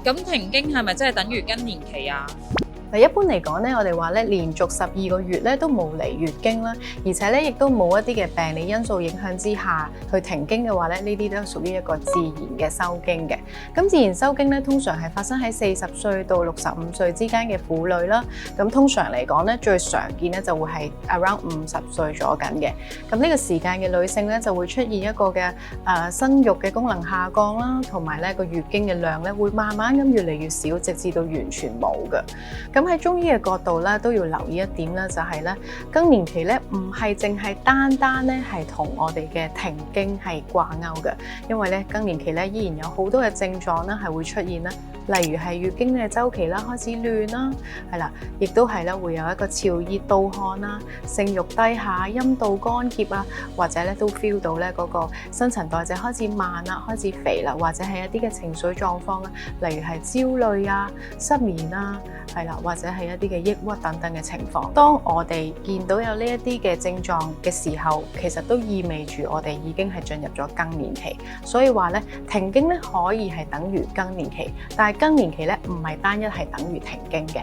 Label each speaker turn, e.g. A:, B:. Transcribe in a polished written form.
A: 咁停經係咪真係等於更年期啊？
B: 嗱，一般嚟講咧，我哋話咧連續12個月咧都冇嚟月經啦，而且咧亦都冇一啲嘅病理因素影響之下去停經嘅話咧，呢啲都屬於一個自然嘅收經嘅。咁自然收經咧，通常係發生喺40歲到65歲之間嘅婦女啦。咁通常嚟講咧，最常見咧就會係 around 50歲咗緊嘅。咁呢個時間嘅女性咧就會出現一個嘅生育嘅功能下降啦，同埋咧個月經嘅量咧會慢慢咁越嚟越少，直至到完全冇嘅。咁喺中醫嘅角度咧，都要留意一點咧，就係咧更年期咧唔係淨係單單咧係同我哋嘅停經係掛鈎嘅，因為咧更年期咧依然有好多嘅症狀咧係會出現啦，例如係月經嘅週期啦開始亂啦，係啦，亦都係咧會有一個潮熱盜汗啦、性慾低下、陰道乾澀啊，或者咧都 feel 到咧嗰個新陳代謝開始慢啦、開始肥啦，或者係一啲嘅情緒狀況啦，例如係焦慮啊、失眠啊，係啦，或者係一啲嘅抑鬱等等嘅情況。當我哋見到有呢一啲嘅症狀嘅時候，其實都意味住我哋已經係進入咗更年期。所以話咧，停經咧可以係等於更年期，但係更年期咧唔係單一係等於停經嘅。